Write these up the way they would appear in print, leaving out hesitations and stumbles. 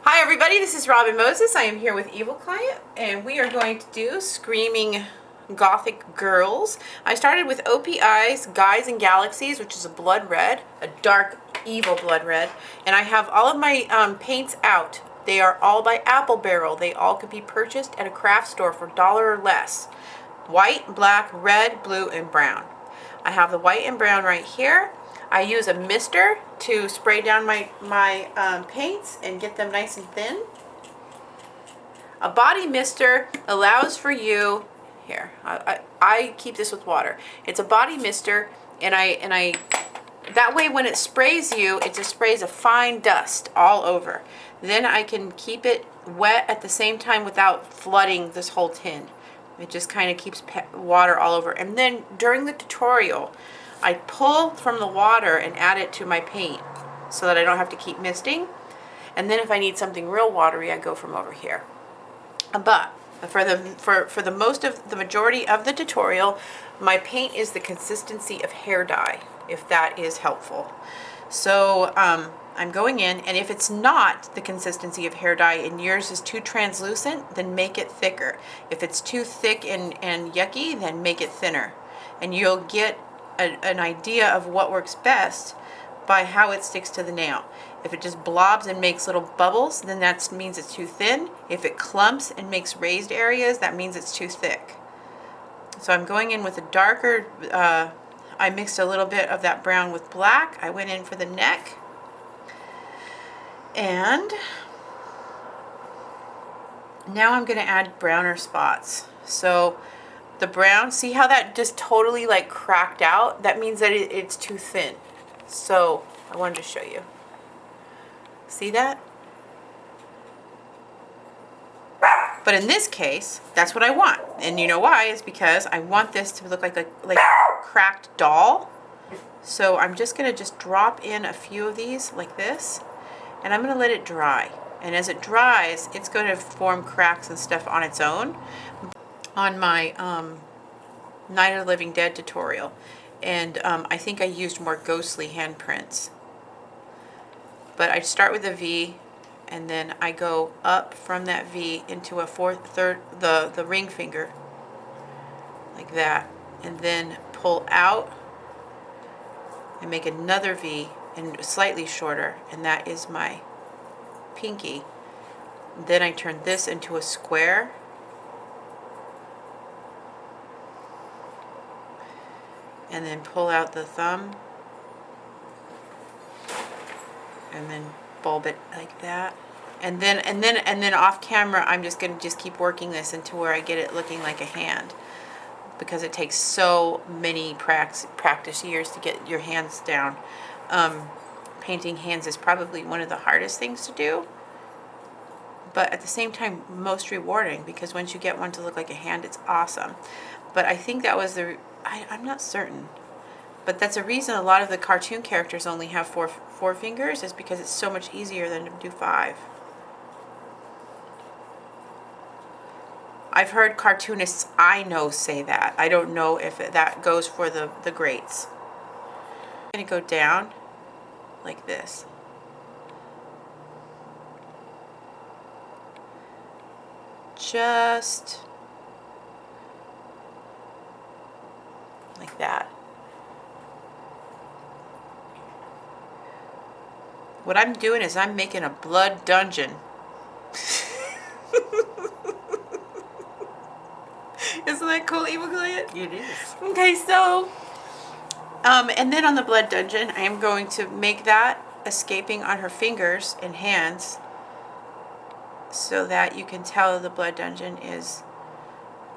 Hi everybody, this is Robin Moses. I am here with Evil Client and we are going to do Screaming Gothic Girls. I started with OPI's Guys and Galaxies, which is a blood red, a dark evil blood red, and I have all of my paints out. They are all by Apple Barrel. They all could be purchased at a craft store for $1 or less. White, black, red, blue, and brown. I have the white and brown right here. I use a mister to spray down my paints and get them nice and thin. A body mister allows for you, here, I keep this with water. It's a body mister, and I that way when it sprays you, it just sprays a fine dust all over. Then I can keep it wet at the same time without flooding this whole tin. It just kind of keeps water all over. And then during the tutorial, I pull from the water and add it to my paint so that I don't have to keep misting. And then if I need something real watery, I go from over here. But for the majority of the tutorial, my paint is the consistency of hair dye, if that is helpful. So I'm going in, and if it's not the consistency of hair dye and yours is too translucent, then make it thicker. If it's too thick and yucky, then make it thinner. And you'll get an idea of what works best by how it sticks to the nail. If it just blobs and makes little bubbles, then that means it's too thin. If it clumps and makes raised areas, that means it's too thick. So I'm going in with a darker, I mixed a little bit of that brown with black. I went in for the neck. And now I'm going to add browner spots. So the brown, see how that just totally like cracked out? That means that it's too thin. So I wanted to show you. See that? But in this case, that's what I want. And you know why? It's because I want this to look like a cracked doll. So I'm just going to just drop in a few of these like this. And I'm going to let it dry. And as it dries, it's going to form cracks and stuff on its own. On my Night of the Living Dead tutorial. And I think I used more ghostly handprints. But I start with a V, and then I go up from that V into a the ring finger, like that. And then pull out and make another V, and slightly shorter, and that is my pinky. Then I turn this into a square. And then pull out the thumb. And then bulb it like that. And then off camera, I'm just going to keep working this until where I get it looking like a hand. Because it takes so many practice years to get your hands down. Painting hands is probably one of the hardest things to do, but at the same time most rewarding, because once you get one to look like a hand, it's awesome. But I think that was I'm not certain, but that's a reason a lot of the cartoon characters only have four fingers, is because it's so much easier than to do 5. I've heard cartoonists I know say that. I don't know if that goes for the greats. I'm going to go down like this. Just like that. What I'm doing is I'm making a blood dungeon. Isn't that cool, Evil Client? It is. Okay, so and then on the blood dungeon, I am going to make that escaping on her fingers and hands, so that you can tell the blood dungeon is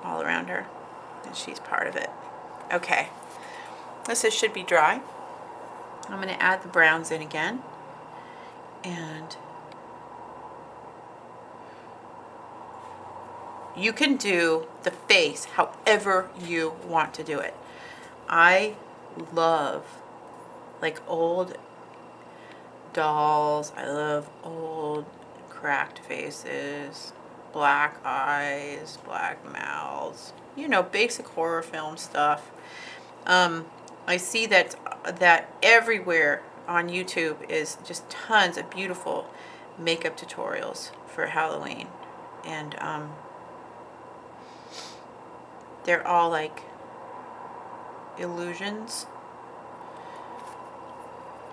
all around her and she's part of it. Okay, this should be dry. I'm going to add the browns in again, and you can do the face however you want to do it. I love like old dolls. I love old cracked faces, black eyes, black mouths, you know, basic horror film stuff. I see that everywhere on YouTube is just tons of beautiful makeup tutorials for Halloween. And they're all like illusions.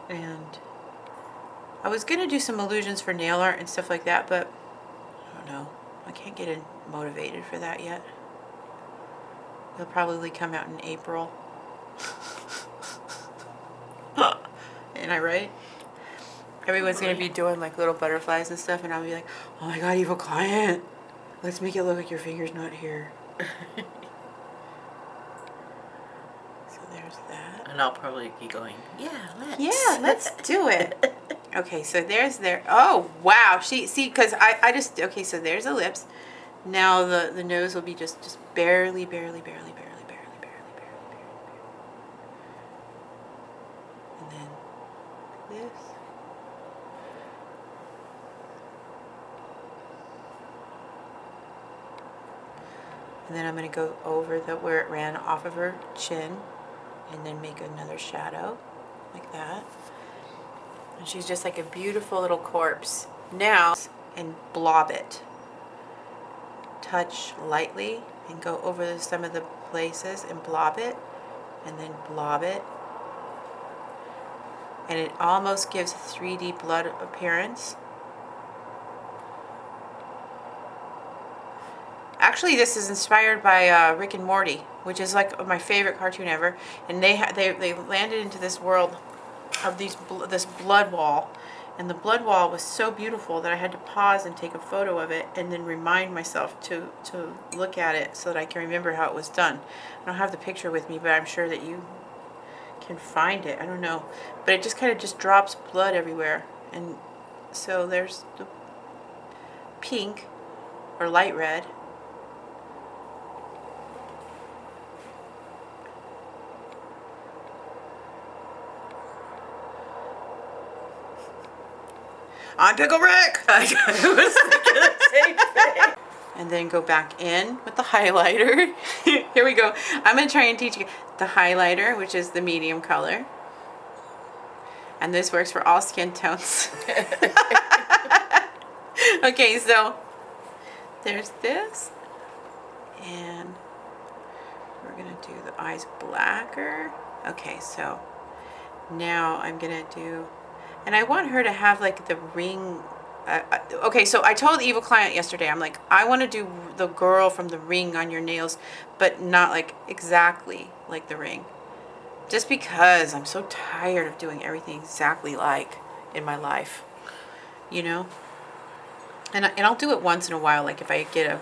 And I was gonna do some illusions for nail art and stuff like that, but I don't know. I can't get motivated for that yet. They'll probably come out in April. Ain't I right? Everyone's gonna be doing like little butterflies and stuff, and I'll be like, oh my god, evil client, let's make it look like your finger's not here. So there's that. And I'll probably be going, yeah, let's. Yeah, let's do it. Okay, so there's oh wow, see, because I just, okay, so there's the lips. Now the nose will be just barely. And then this. And then I'm going to go over where it ran off of her chin and then make another shadow like that. And she's just like a beautiful little corpse. Now, and blob it. Touch lightly and go over some of the places and blob it, and then blob it. And it almost gives 3D blood appearance. Actually, this is inspired by Rick and Morty, which is like my favorite cartoon ever. And they landed into this world of this blood wall, and the blood wall was so beautiful that I had to pause and take a photo of it, and then remind myself to look at it so that I can remember how it was done. I don't have the picture with me, but I'm sure that you can find it. I don't know, but it just kind of just drops blood everywhere, and so there's the pink or light red. I'm Pickle Rick! I was thinking the same thing. And then go back in with the highlighter. Here we go. I'm going to try and teach you the highlighter, which is the medium color. And this works for all skin tones. Okay, so there's this. And we're going to do the eyes blacker. Okay, so now I'm going to do... And I want her to have like the ring. Okay, so I told the evil client yesterday, I'm like, I want to do the girl from the ring on your nails, but not like exactly like the ring. Just because I'm so tired of doing everything exactly like in my life, you know? And I'll do it once in a while, like if I get a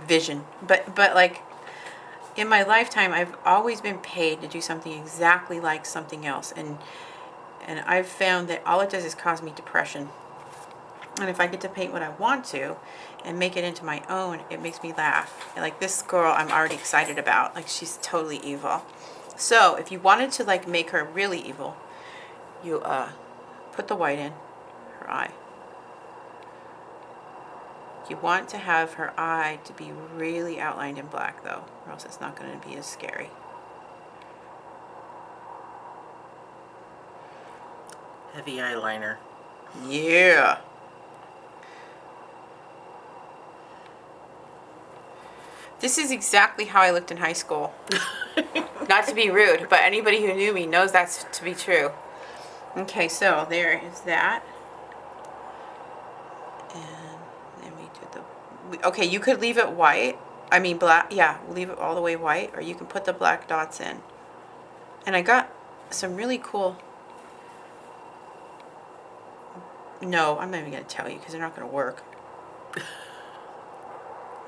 vision. But like, in my lifetime, I've always been paid to do something exactly like something else, and I've found that all it does is cause me depression. And if I get to paint what I want to and make it into my own, it makes me laugh. And like this girl, I'm already excited about. Like, she's totally evil. So if you wanted to like make her really evil, you put the white in her eye. You want to have her eye to be really outlined in black, though, or else it's not going to be as scary. Heavy eyeliner. Yeah. This is exactly how I looked in high school. Not to be rude, but anybody who knew me knows that's to be true. Okay, so there is that. Okay, you could leave it white. I mean black. Yeah, leave it all the way white, or you can put the black dots in. And I got some really cool... No, I'm not even going to tell you because they're not going to work.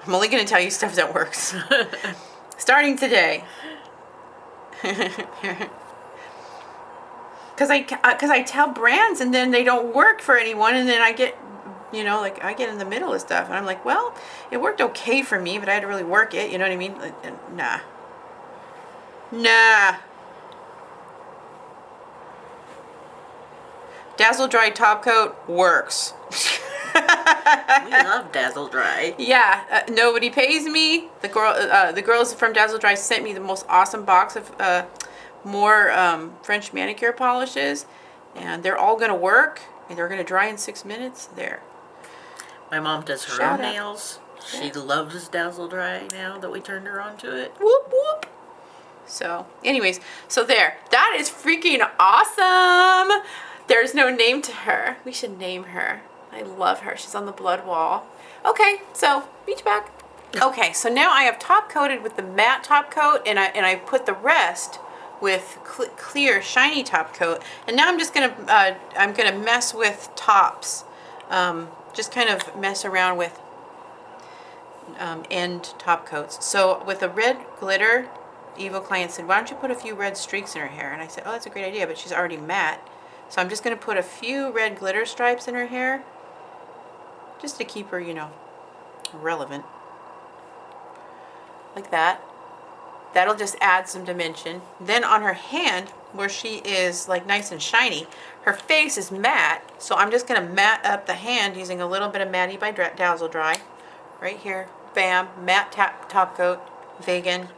I'm only going to tell you stuff that works. Starting today. Because I tell brands and then they don't work for anyone, and then I get... You know, like I get in the middle of stuff and I'm like, well, it worked okay for me, but I had to really work it. You know what I mean? Like, nah. Nah. Dazzle Dry top coat works. We love Dazzle Dry. Yeah. Nobody pays me. The girls from Dazzle Dry sent me the most awesome box of more French manicure polishes, and they're all gonna work. And they're going to dry in 6 minutes. There. My mom does her Shout own out. nails. She Yeah. loves Dazzle Dry now that we turned her on to it. Whoop, whoop. So, anyways, so there. That is freaking awesome. There's no name to her. We should name her. I love her. She's on the blood wall. Okay, so reach back. Okay, so now I have top coated with the matte top coat, and I put the rest with clear shiny top coat. And now I'm just gonna mess with tops. Just kind of mess around with end top coats. So with the red glitter, Evil client said, why don't you put a few red streaks in her hair? And I said, oh, that's a great idea, but she's already matte. So I'm just going to put a few red glitter stripes in her hair just to keep her, you know, relevant. Like that. That'll just add some dimension. Then on her hand, where she is like nice and shiny, her face is matte. So I'm just going to matte up the hand using a little bit of Matty by Dazzle Dry. Right here. Bam. Matte top coat. Vegan.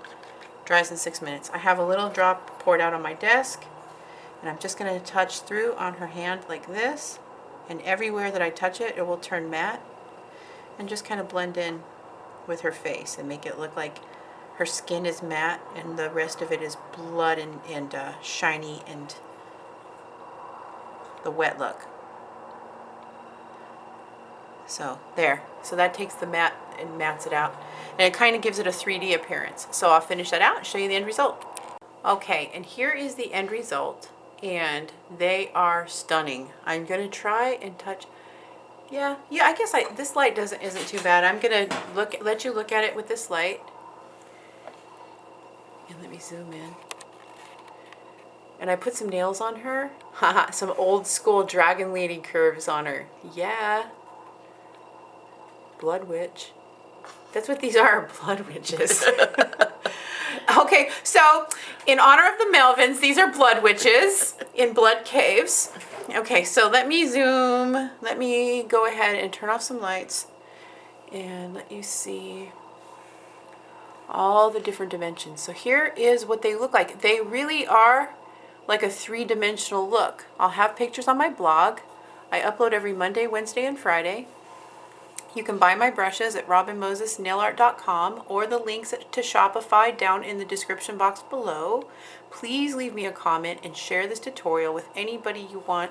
Dries in 6 minutes. I have a little drop poured out on my desk, and I'm just going to touch through on her hand like this, and everywhere that I touch it, it will turn matte, and just kind of blend in with her face and make it look like her skin is matte and the rest of it is blood and shiny and the wet look. So there. So that takes the matte and mattes it out. And it kind of gives it a 3D appearance. So I'll finish that out and show you the end result. Okay, and here is the end result. And they are stunning. I'm going to try and touch. Yeah, I guess this light isn't too bad. I'm going to let you look at it with this light. And let me zoom in. And I put some nails on her. Haha, some old school dragon lady curves on her. Yeah. Blood witch. That's what these are, blood witches. Okay, so in honor of the Melvins, these are blood witches in blood caves. Okay, so let me zoom. Let me go ahead and turn off some lights and let you see all the different dimensions. So here is what they look like. They really are like a 3-dimensional look. I'll have pictures on my blog. I upload every Monday, Wednesday, and Friday. You can buy my brushes at robinmosesnailart.com or the links to Shopify down in the description box below. Please leave me a comment and share this tutorial with anybody you want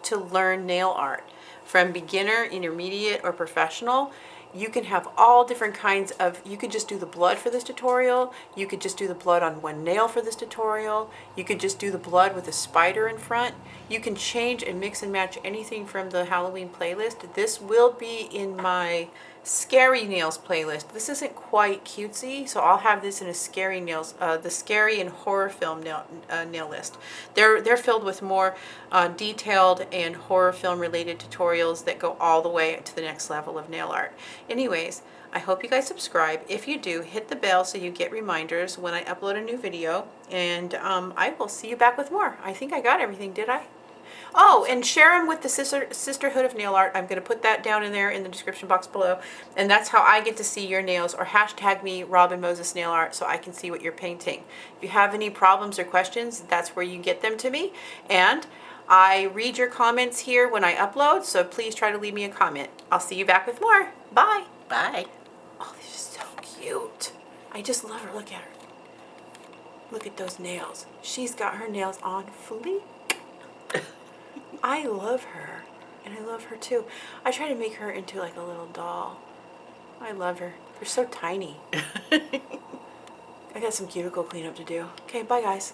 to learn nail art. From beginner, intermediate, or professional, you can have all different kinds of, you could just do the blood for this tutorial, you could just do the blood on one nail for this tutorial, you could just do the blood with a spider in front. You can change and mix and match anything from the Halloween playlist. This will be in my scary nails playlist. This isn't quite cutesy, so I'll have this in a scary nails, the scary and horror film nail list. They're filled with more detailed and horror film related tutorials that go all the way to the next level of nail art. Anyways, I hope you guys subscribe. If you do, hit the bell so you get reminders when I upload a new video, and I will see you back with more. I think I got everything, did I? Oh, and share them with the Sisterhood of Nail Art. I'm going to put that down in there in the description box below. And that's how I get to see your nails. Or hashtag me, Robin Moses Nail Art, so I can see what you're painting. If you have any problems or questions, that's where you get them to me. And I read your comments here when I upload, so please try to leave me a comment. I'll see you back with more. Bye. Bye. Oh, this is so cute. I just love her. Look at her. Look at those nails. She's got her nails on fleek. I love her, and I love her too. I try to make her into like a little doll. I love her. They're so tiny. I got some cuticle cleanup to do. Okay, bye guys.